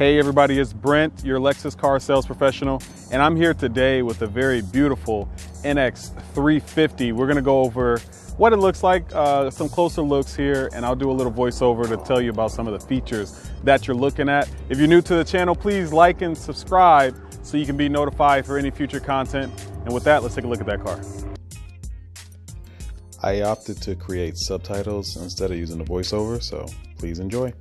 Hey everybody, it's Brent, your Lexus car sales professional, and I'm here today with a very beautiful NX 350. We're gonna go over what it looks like, some closer looks here, and I'll do a little voiceover to tell you about some of the features that you're looking at. If you're new to the channel, please like and subscribe so you can be notified for any future content. And with that, let's take a look at that car. I opted to create subtitles instead of using the voiceover, so please enjoy.